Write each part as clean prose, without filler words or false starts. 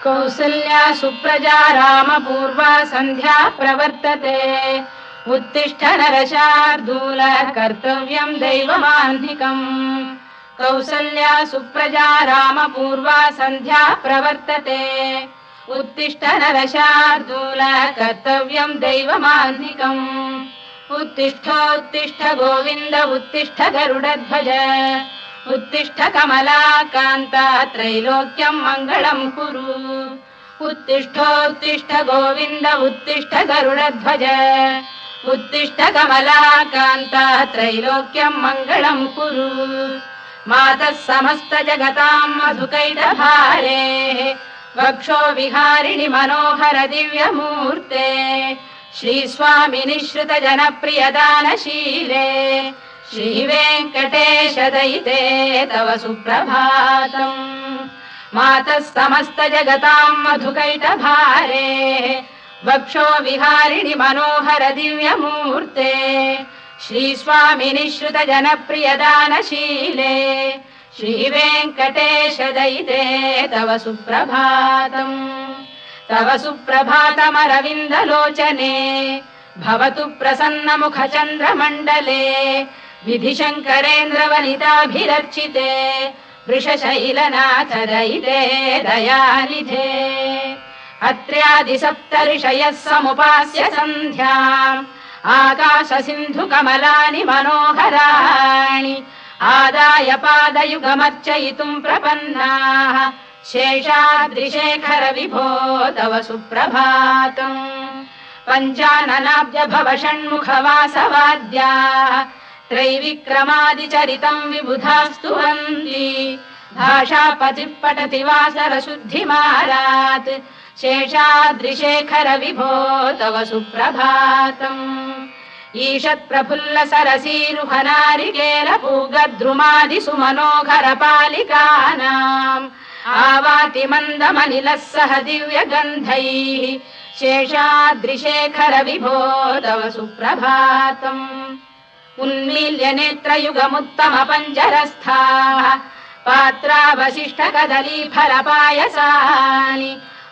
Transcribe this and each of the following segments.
कौसल्या सुप्रजा रामपूर्वा सन्ध्या प्रवर्तते उत्तिष्ठ नरशार्दूल कर्तव्यं दैवमान्धिकम् कौसल्या सुप्रजा रामपूर्वा सन्ध्या प्रवर्तते उत्तिष्ठ नरशार्दूल कर्तव्यं दैवमान्धिकम् उत्तिष्ठोत्तिष्ठ गोविन्द उत्तिष्ठ गरुडध्वज उत्तिष्ठ कमलाकान्ता त्रैलोक्यं मङ्गलं कुरु उत्तिष्ठोत्तिष्ठ गोविन्द उत्तिष्ठ गरुडध्वज उत्तिष्ठ कमलाकान्ता त्रैलोक्यं मङ्गलं कुरु मातः समस्त जगतां मधुकैटभारे वक्षो विहारिणि मनोहर दिव्यमूर्ते श्रीस्वामिनि श्रुत जनप्रियदानशीले श्रीवेङ्कटेश दयिते तव सुप्रभातम् मातः समस्त जगतां मधुकैटभारे वक्षो विहारिणि मनोहर दिव्यमूर्ते श्रीस्वामिनि श्रुत जनप्रियदानशीले श्रीवेङ्कटेश दयिते तव सुप्रभातम् तव सुप्रभातमरविन्दलोचने भवतु प्रसन्न मुख चन्द्रमण्डले विधिशङ्करेन्द्रवनिताभिरर्चिते वृषशैलनाथ दयिते दयानिधे अत्र्यादिसप्तऋषयः समुपास्य सन्ध्याम् आकाश सिन्धु कमलानि मनोहराणि आदाय पादयुगमर्चयितुम् प्रपन्नाः शेषाद्रिशेखर विभो तव सुप्रभातम् पञ्चाननाब्ज भव षण्मुखवासवाद्याः त्रैविक्रमादिचरितम् विबुधास्तुवन्ति भाषापतिः पठति वासरशुद्धिमारात् शेषाद्रिशेखर विभो तव सुप्रभातम् ईषत्प्रफुल्ल सरसीरुहनारिकेलपूगद्रुमादिसुमनोहर पालिकानाम् आवाति मन्दमनिलः सह दिव्यगन्धैः शेषाद्रिशेखर विभो तव सुप्रभातम् उन्मील्य नेत्रयुगमुत्तम पञ्जरस्थाः पात्रावशिष्ट कदलीफलपायसानि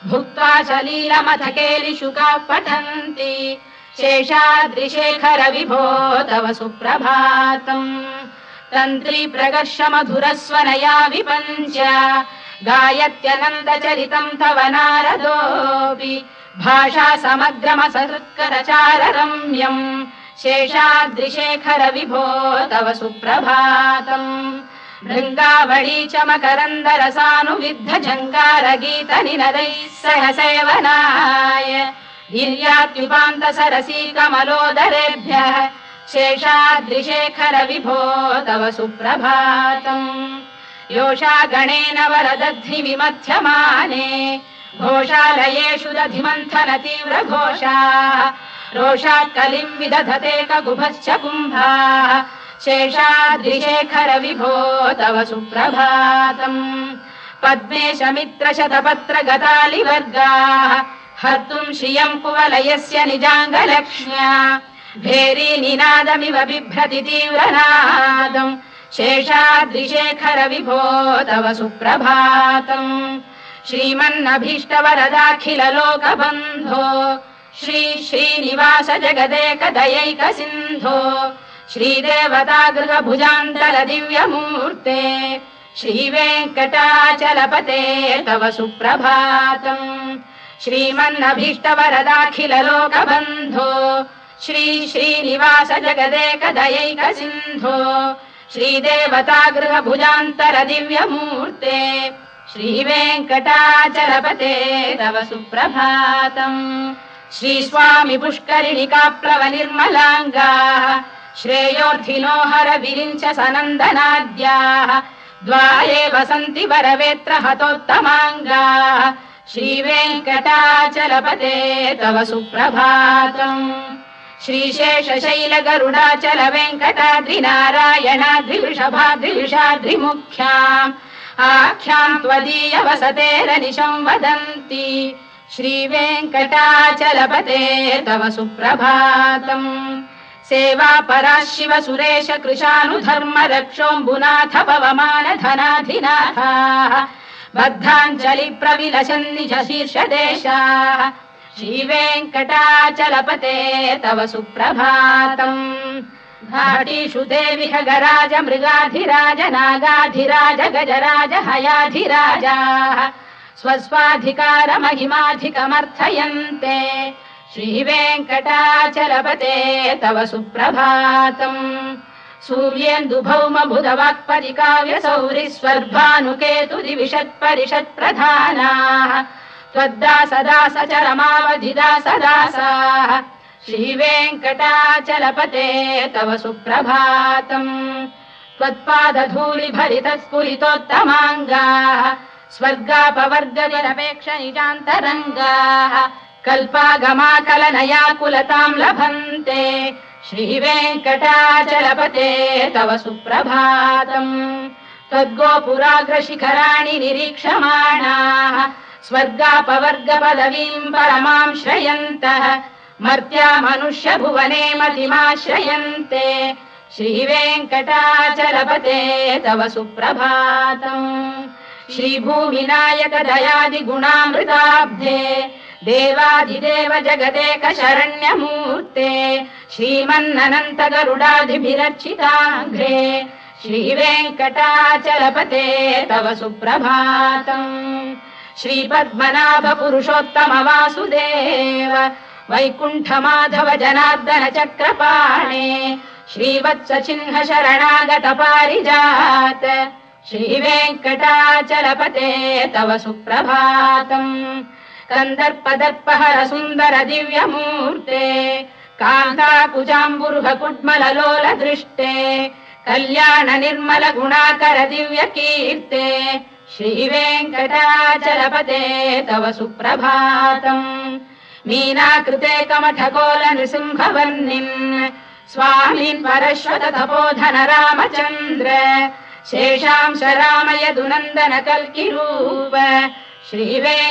भुक्त्वा सलीलमथ केलिशुकाः पठन्ति शेषाद्रिशेखर विभो तव सुप्रभातम् तन्त्री प्रकर्ष मधुरस्वनया विपञ्च गायत्यनन्दचरितम् तव नारदोऽपि भाषा समग्रमसहृत्करचार रम्यम् शेषाद्रिशेखर विभो तव सुप्रभातम् भृङ्गावळी च मकरन्दरसानुविद्ध झङ्कार गीत निनदैः सह सेवनाय गिर्यात्युपान्त सरसी कमलोदरेभ्यः शेषाद्रिशेखर विभो तव सुप्रभातम् योषा गणेन वरदध्नि विमथ्यमाने घोषालयेषु दधिमन्थन तीव्र घोषाः रोषात् कलिम् विदधते ककुभश्च कुम्भाः शेषाद्रिशेखर विभो तव सुप्रभातम् पद्मेश मित्र शतपत्र गतालिवर्गाः हर्तुम् श्रियम् कुवलयस्य निजाङ्गलक्ष्म्या भेरी निनादमिव बिभ्रति तीव्रनादम् शेषाद्रिशेखर विभो तव सुप्रभातम् श्रीमन्नभीष्टवरदाखिल लोकबन्धो श्री श्रीनिवास जगदेकदयैक सिन्धो श्रीदेवतागृह भुजान्तल दिव्यमूर्ते श्रीवेङ्कटाचलपते तव सुप्रभातम् श्रीमन्नभीष्टवरदाखिल लोकबन्धो श्री श्रीनिवास जगदेकदयैक सिन्धो श्रीदेवतागृह भुजान्तर दिव्यमूर्ते श्रीवेङ्कटाचलपते तव सुप्रभातम् श्रीस्वामि पुष्करिणिकाप्लव निर्मलाङ्गाः श्रेयोर्थिनो हर विरिञ्च सनन्दनाद्याः द्वाये वसन्ति वरवेत्र हतोत्तमाङ्गाः श्रीवेङ्कटाचलपते तव सुप्रभातम् श्रीशेषशैल गरुडाचल वेङ्कटाद्रिनारायणाद्रिवृषभाद्रिविषाद्रिमुख्याम् आख्याम् त्वदीय वसतेरनिशम् वदन्ति श्रीवेङ्कटाचलपते तव सुप्रभातम् सेवा परा शिव सुरेश कृशानुधर्म रक्षोऽम्बुनाथ पवमान धनाधिनाथाः बद्धाञ्जलि प्रविलसन् निज शीर्षदेशाः श्रीवेङ्कटाचलपते तव सुप्रभातम् घाटीषु देवि खगराज मृगाधिराज नागाधिराज गजराज हयाधिराजाः स्वस्वाधिकार महिमाधिकमर्थयन्ते श्रीवेङ्कटाचलपते तव सुप्रभातम् सूर्येन्दुभौम बुधवाक्परिकाव्यसौरि स्वर्भानुकेतु दिविषत्परिषत्प्रधानाः त्वद्दासदास चरमावधिदासदासाः श्रीवेङ्कटाचलपते तव सुप्रभातम् त्वत्पादधूलिभरितस्फुरितोत्तमाङ्गाः स्वर्गापवर्गनिरपेक्ष निजान्तरङ्गाः कल्पागमाकलनयाकुलताम् लभन्ते श्रीवेङ्कटाचलपते तव सुप्रभातम् त्वद्गोपुराग्रशिखराणि निरीक्षमाणाः स्वर्गापवर्गपदवीम् परमाम् श्रयन्तः मर्त्या मनुष्य भुवने मतिमाश्रयन्ते श्रीवेङ्कटाचलपते तव सुप्रभातम् श्रीभूमिनायक दयादिगुणामृताब्धे देवादिदेव जगदेक शरण्यमूर्ते श्रीमन्ननन्त गरुडादिभिरर्चिताङ्घ्रे श्रीवेङ्कटाचलपते तव सुप्रभातम् श्रीपद्मनाभ पुरुषोत्तम वासुदेव वैकुण्ठ माधव जनार्दन चक्रपाणे श्रीवत्स चिह्न शरणागत पारिजात श्रीवेङ्कटाचलपते तव सुप्रभातम् कन्दर्पदर्पहर सुन्दर दिव्यमूर्ते कान्ताकुजाम्बुरुह कुड्मललोल दृष्टे कल्याण निर्मल गुणाकर दिव्य कीर्ते श्रीवेङ्कटाचलपते तव सुप्रभातम् मीनाकृते कमठकोल नृसिंहवर्णिन् स्वामिन् परश्वत तपोधन रामचन्द्र शेषांश रामयदुनन्दन कल्किरूप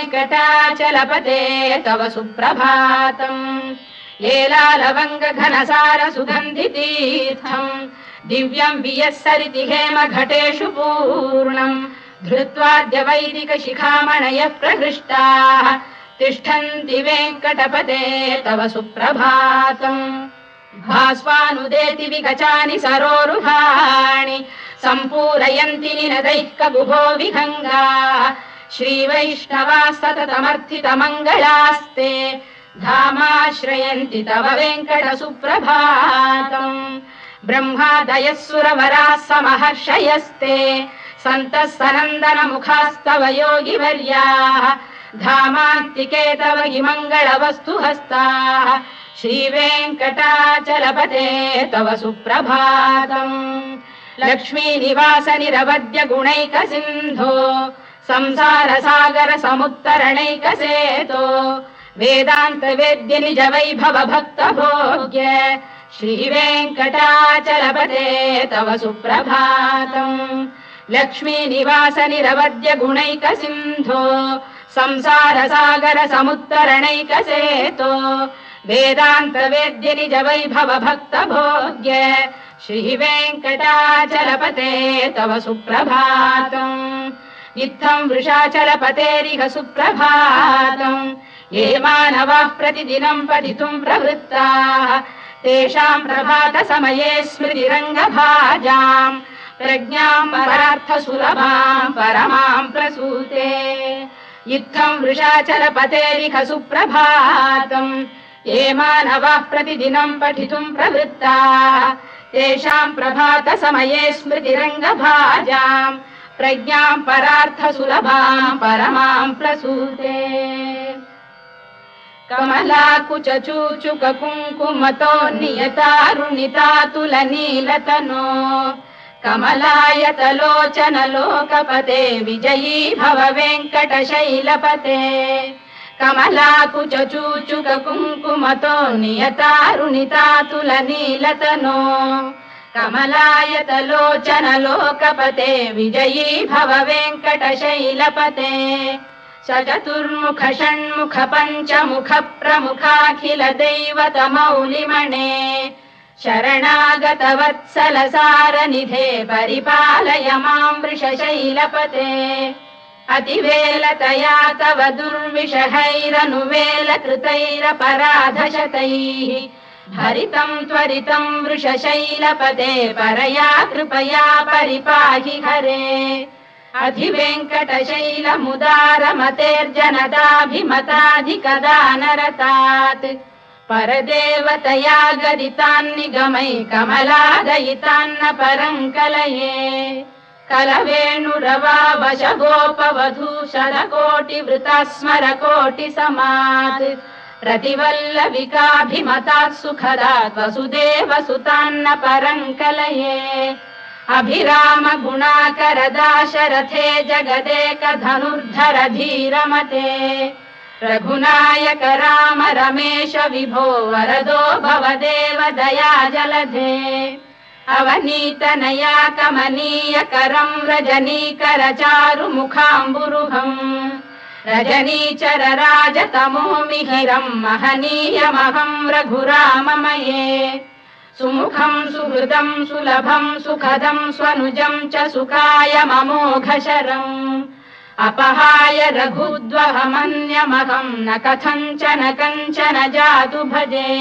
श्रीवेङ्कटाचलपते तव सुप्रभातम् लेलालवङ्ग घनसार सुगन्धितीर्थम् दिव्यम् वियस्सरिति हेम घटेषु पूर्णम् धृत्वाद्य वैदिक शिखामणयः प्रहृष्टाः तिष्ठन्ति वेङ्कटपते तव सुप्रभातम् भास्वानुदेति विगचानि सरोरुहाणि सम्पूरयन्ति निनदैः कगुभो विहङ्गाः श्रीवैष्णवाः सततमर्थितमङ्गलास्ते धामाश्रयन्ति तव वेङ्कट सुप्रभातम् ब्रह्मादयः सुरवराः समहर्षयस्ते सन्तः सनन्दन मुखास्तव योगिवर्याः धामान्तिके तव हि मङ्गलवस्तु हस्ताः श्रीवेङ्कटाचलपते तव सुप्रभातम् लक्ष्मीनिवास निरवद्य गुणैक सिन्धो संसार सागर समुत्तरणैकसेतो वेदान्त वेद्य निज वैभव भक्त भोग्य श्रीवेङ्कटाचलपते तव सुप्रभातम् लक्ष्मीनिवास निरवद्य गुणैक सिन्धो संसार सागर समुत्तरणैकसेतो वेदान्त वेद्य निज वैभव भक्त भोग्य श्रीवेङ्कटाचलपते तव सुप्रभातम् इत्थम् वृषाचलपतेरिह सुप्रभातम् ये मानवाः प्रतिदिनम् पठितुम् प्रवृत्ताः तेषाम् प्रभात समये स्मृतिरङ्गभाजाम् प्रज्ञाम् परार्थ सुलभाम् परमाम् प्रसूते इत्थम् वृषाचलपतेरिह सुप्रभातम् ये मानवाः प्रतिदिनम् पठितुम् प्रवृत्ताः तेषाम् प्रभात समये स्मृतिरङ्गभाजाम् प्रज्ञाम् परार्थ सुलभाम् परमाम् प्रसूते कमलाकुच चूचुक कुङ्कुमतो नियतारुणितातुल नीलतनो कमलायतलोचन लोकपते विजयी भव वेङ्कटशैलपते कमलाकुच चूचुक कुङ्कुमतो नियतारुणितातुल नीलतनो कमलायतलोचन लोकपते विजयी भव वेङ्कटशैलपते सचतुर्मुख षण्मुख पञ्चमुख प्रमुखाखिल दैवत मौलिमणे शरणागतवत्सलसारनिधे परिपालय मां वृषशैलपते अतिवेलतया तव दुर्विषहैरनुवेलकृतैरपराधशतैः भरितं त्वरितं वृषशैलपते परया कृपया परिपाहि हरे अधिवेङ्कटशैलमुदारमतेर्जनताभिमताधिकदानरतात् परदेवतया गदितान्निगमै कमलादयितान्न परं कलये कलवेणुरवावशगोपवधूशरकोटिवृता स्मरकोटिसमात् रतिवल्लविकाभिमतात् सुखदात् वसुदेवसुतान्न परं कलये अभिराम गुणाकरदाशरथे जगदेकधनुर्धर धीरमते रघुनायक राम रमेश विभो वरदो भवदेव दया जलधे अवनीतनया कमनीयकरं रजनीकर चारुमुखाम्बुरुहम् रजनीचर राजतमो मिहिरं महनीयमहं रघुराममये सुमुखं सुहृदं सुलभं सुखदं स्वनुजं च सुखायममोघशरम् अपहाय रघुद्वहमन्यमहं न कथञ्चन कञ्चन जातु भजे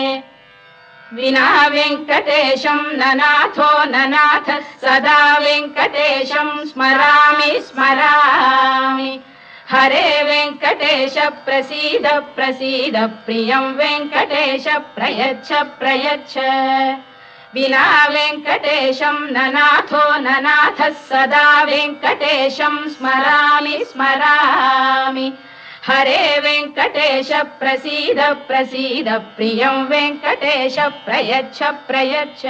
विना वेङ्कटेशं ननाथो ननाथः सदा वेङ्कटेशं स्मरामि स्मरामि हरे वेङ्कटेश प्रसीद प्रसीद प्रियं वेङ्कटेश प्रयच्छ प्रयच्छ विना वेङ्कटेशं ननाथो ननाथः सदा वेङ्कटेशं स्मरामि स्मरामि हरे वेङ्कटेश प्रसीद प्रसीद प्रियं वेङ्कटेश प्रयच्छ प्रयच्छ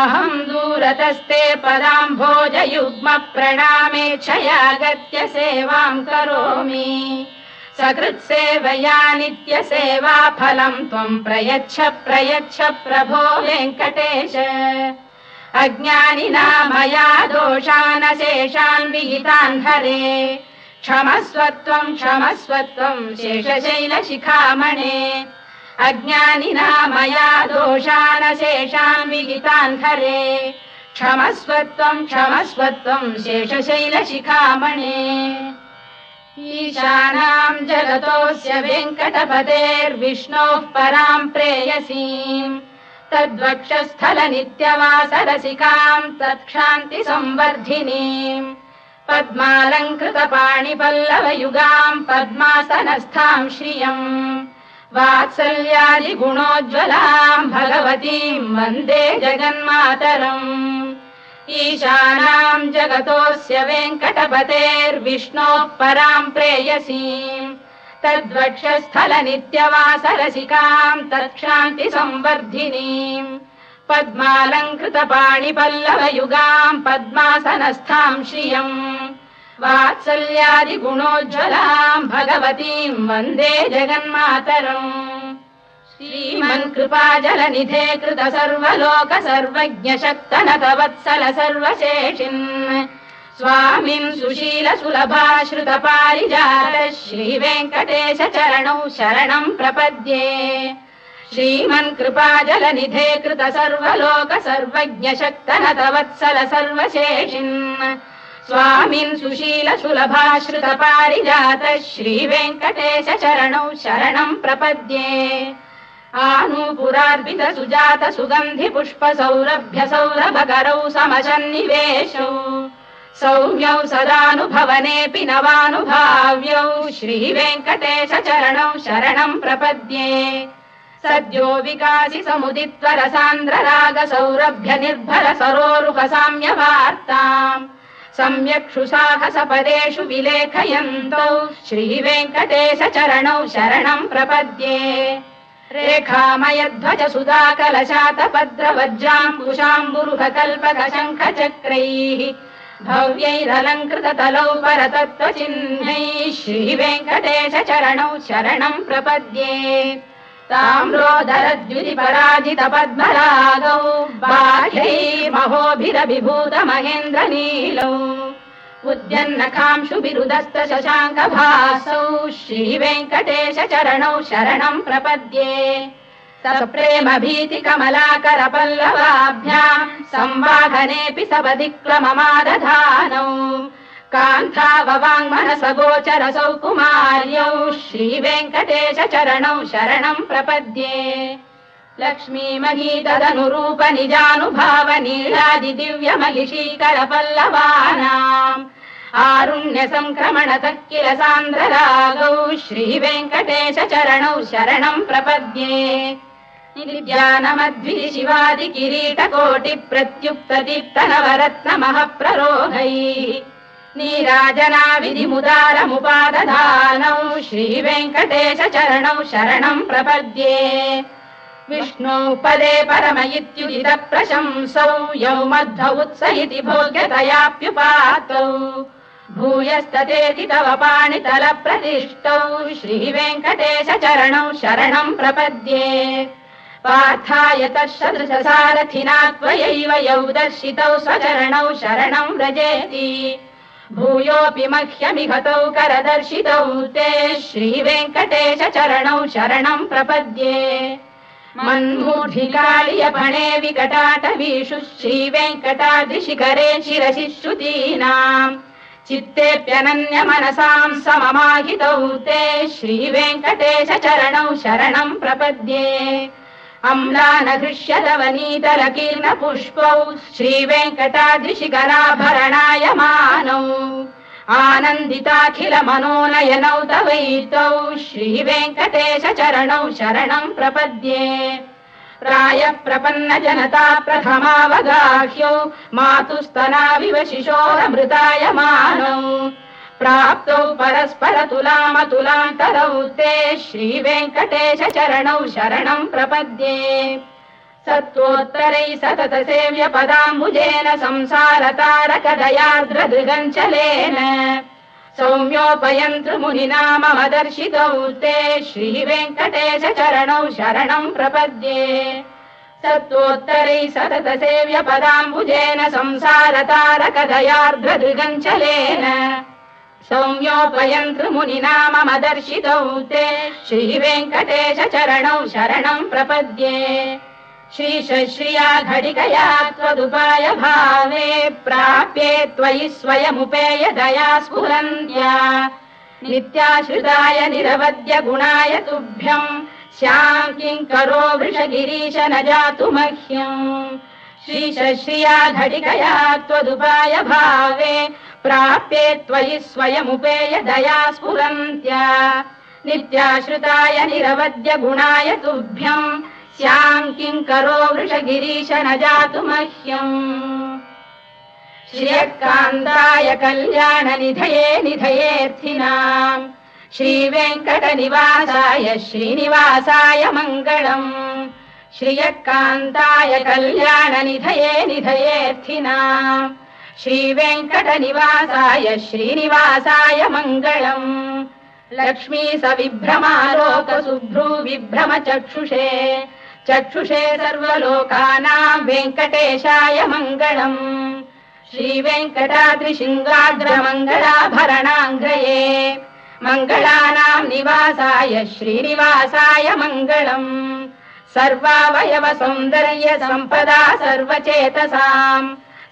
अहं दूरतस्ते पदाम्भोजयुग्म प्रणामेच्छयागत्य सेवां करोमि सकृत्सेवया नित्यसेवा फलं त्वं प्रयच्छ प्रयच्छ प्रभो वेङ्कटेश अज्ञानिना मया दोषानशेषान् विहितान् हरे क्षमस्वत्वं शेषशैलशिखामणे अज्ञानिना मया दोषानशेषान् विहितान् हरे क्षमस्वत्वं शेषशैलशिखामणे ईशानां जगतोऽस्य वेङ्कटपतेर्विष्णोः परां प्रेयसीं तद्वक्षस्थलनित्यवासरसिकां तत्क्षान्तिसंवर्धिनीं पद्मालङ्कृतपाणिपल्लवयुगां पद्मासनस्थां श्रियम् वात्सल्यादिगुणोज्ज्वलां भगवतीं वन्दे जगन्मातरम् ईशानां जगतोऽस्य वेङ्कटपतेर्विष्णोः परां प्रेयसीं तद्वक्षस्थलनित्यवासरसिकां तत्क्षान्तिसंवर्धिनीं पद्मालङ्कृतपाणिपल्लवयुगां पद्मासनस्थां श्रियम् वात्सल्यादिगुणोज्ज्वलां भगवतीं वन्दे जगन्मातरम् श्रीमन्कृपाजलनिधे कृत सर्वलोक सर्वज्ञ शक्तनतवत्सल सर्वशेषिन् स्वामिन् सुशील सुलभाश्रित पारिजात श्रीवेङ्कटेश चरणौ शरणं प्रपद्ये श्रीमन्कृपाजलनिधे कृत सर्वलोक सर्वज्ञ शक्तनतवत्सल सर्वशेषिन् स्वामिन् सुशील सुलभाश्रित पारिजात श्रीवेङ्कटेश चरणौ शरणं प्रपद्ये आनूपुरार्पित सुजात सुगन्धि पुष्प सौरभ्य सौरभकरौ समसन्निवेशौ सौम्यौ सदानुभवनेऽपि नवानुभाव्यौ श्रीवेङ्कटेश चरणौ शरणं प्रपद्ये सद्यो विकासि समुदित्वर सान्द्र राग सौरभ्य निर्भर सरोरुह साम्यवार्ताम् सम्यक् शुसाहसपदेषु विलेखयन्तौ श्रीवेङ्कटेश चरणौ शरणं प्रपद्ये रेखामयध्वज सुधाकलशातपद्रवज्राङ्कुशाम्बुरुहकल्पकशङ्खचक्रैः भव्यैरलङ्कृततलौ परतत्त्वचिह्नैः श्रीवेङ्कटेश चरणौ शरणं प्रपद्ये ताम्रोदरद्युतिपराजित पद्मरागौ बाह्यैर्महोभिरभिभूत महेन्द्रनीलौ उद्यन्नखांशुभिरुदस्त शशाङ्कभासौ श्रीवेङ्कटेश चरणौ शरणं प्रपद्ये सप्रेम भीति कमलाकर पल्लवाभ्याम् संवाहनेऽपि सपदिक्लममादधानौ कान्थाववाङ्मनस गोचरसौ कुमार्यौ श्रीवेङ्कटेश चरणौ शरणम् प्रपद्ये लक्ष्मी महीतदनुरूप निजानुभाव नीलादि दिव्य महिषीकर पल्लवानाम् आरुण्य संक्रमण किल सान्द्र रागौ श्रीवेङ्कटेश चरणौ शरणम् प्रपद्ये निद्यानमद्भि शिवादि किरीट कोटि प्रत्युक्त दीप्त नवरत्न महप्ररोहैः नीराजना विधिमुदारमुपादधानौ श्रीवेङ्कटेश चरणौ शरणम् प्रपद्ये विष्णु पदे परम इत्युदित प्रशंसौ यौ मध्व उत्स इति भोग्यतयाप्युपातौ भूयस्ततेति तव पाणितल प्रतिष्ठौ श्रीवेङ्कटेश चरणौ शरणम् प्रपद्ये पार्थाय तत्सदृश सारथिना त्वयैव यौ दर्शितौ स्वचरणौ शरणम् व्रजेति भूयोऽपि मह्यमिहतौ करदर्शितौ ते श्रीवेङ्कटेश चरणौ शरणम् प्रपद्ये मन्मूढिकालियपणे विकटाटवीषु श्रीवेङ्कटाद्रिशिखरे शिरसि श्रुतीनाम् चित्तेऽप्यनन्य मनसाम् सममाहितौ ते श्रीवेङ्कटेश चरणौ शरणम् प्रपद्ये अम्लानघृष्यदवनीतलकीर्ण पुष्पौ श्रीवेङ्कटाद्रिशिखराभरणायमानौ आनन्दिताखिल मनोनयनौ तवैतौ श्रीवेङ्कटेश चरणौ शरणम् प्रपद्ये प्रायः प्रपन्न जनता प्रथमावगाह्यौ मातुस्तनाविव शिशोरमृतायमानौ प्राप्तौ परस्पर तुलामतुलान्तरौ ते श्रीवेङ्कटेश चरणौ शरणम् प्रपद्ये सत्त्वोत्तरै सतत सेव्य पदाम्बुजेन संसार तारक दयार्द्रदृगञ्चलेन सौम्योपयन्तृमुनिना मम दर्शितौ ते श्रीवेङ्कटेश चरणौ शरणम् प्रपद्ये सत्त्वोत्तरै सतत सेव्य पदाम्बुजेन संसार तारक दयार्द्रदृगञ्चलेन सौम्योपयन्तृमुनिना मम दर्शितौ ते श्रीवेङ्कटेश चरणौ शरणम् प्रपद्ये श्रीशश्रिया घटिकया त्वदुपाय भावे प्राप्ये त्वयि स्वयमुपेय दया स्फुरन्त्या नित्याश्रिताय निरवद्य गुणाय तुभ्यम् स्याम् किङ्करो वृषगिरीश न जातु मह्यम् श्रीशश्रिया घटिकया त्वदुपाय भावे प्राप्ये त्वयि स्वयमुपेय दया स्फुरन्त्या नित्याश्रिताय निरवद्य गुणाय तुभ्यम् स्याम् किङ्करो वृषगिरीश न जातु मह्यम् श्रियकान्ताय कल्याण निधये निधयेऽर्थिनाम् श्रीवेङ्कटनिवासाय श्रीनिवासाय मङ्गलम् श्रियकान्ताय कल्याण निधये निधयेऽर्थिनाम् श्रीवेङ्कटनिवासाय श्रीनिवासाय मङ्गलम् लक्ष्मी सविभ्रमालोक सुभ्रू विभ्रम चक्षुषे चक्षुषे सर्वलोकानाम् वेङ्कटेशाय मङ्गलम् श्रीवेङ्कटाद्रिशृङ्गाग्रमङ्गलाभरणाङ्ग्रये मङ्गलानाम् निवासाय श्रीनिवासाय मङ्गलम् सर्वावयव सौन्दर्य सम्पदा सर्वचेतसाम्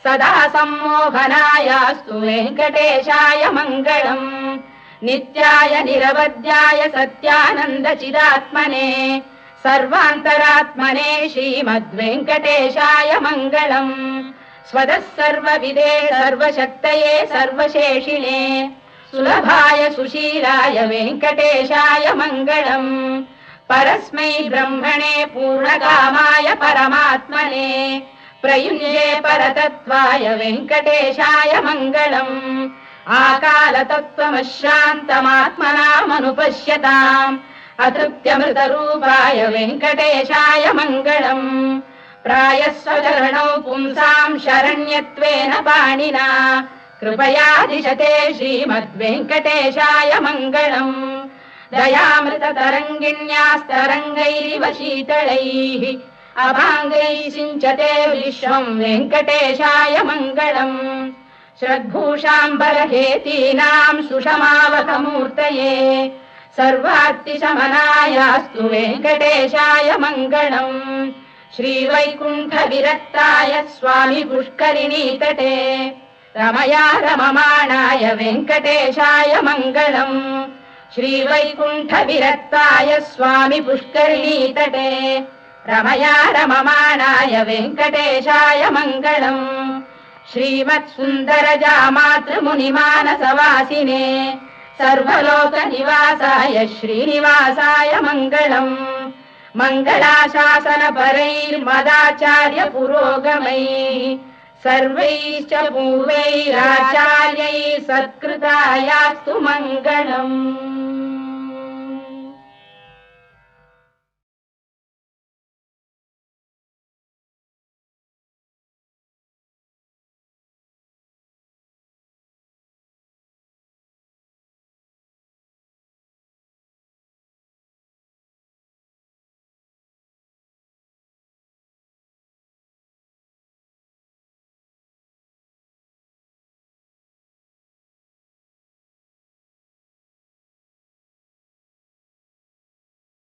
सदा सम्मोहनायास्तु वेङ्कटेशाय मङ्गलम् नित्याय निरवध्याय सत्यानन्द चिदात्मने सर्वान्तरात्मने श्रीमद्वेङ्कटेशाय मङ्गलम् स्वतः सर्वविदे सर्वशक्तये सर्वशेषिणे सुलभाय सुशीलाय वेङ्कटेशाय मङ्गलम् परस्मै ब्रह्मणे पूर्णकामाय परमात्मने प्रयुञ्जे परतत्त्वाय वेङ्कटेशाय मङ्गलम् आकालतत्त्वमश्रान्तमात्मनामनुपश्यताम् अतृप्त्यमृतरूपाय वेङ्कटेशाय मङ्गलम् प्रायस्वचरणौ पुंसाम् शरण्यत्वेन पाणिना कृपयादिशते श्रीमद्वेङ्कटेशाय मङ्गलम् दयामृततरङ्गिण्यास्तरङ्गैरिव शीतलैः अभाङ्गैः सिञ्चते विश्वम् वेङ्कटेशाय मङ्गलम् श्रद्भूषाम्बरहेतीनाम् सुषमावकमूर्तये सर्वार्तिशमनायास्तु वेङ्कटेशाय मङ्गलम् श्रीवैकुण्ठविरक्ताय स्वामी पुष्करिणीतटे रमया रममाणाय वेङ्कटेशाय मङ्गलम् श्रीवैकुण्ठविरक्ताय स्वामी पुष्करिणीतटे रमया रममाणाय वेङ्कटेशाय मङ्गलम् श्रीमत्सुन्दरजामातृमुनिमानसवासिने सर्वलोकनिवासाय श्रीनिवासाय मङ्गलम् मङ्गलाशासनपरैर्मदाचार्य पुरोगमैः सर्वैश्च पूर्वैराचार्यैः सत्कृतायास्तु मङ्गलम्।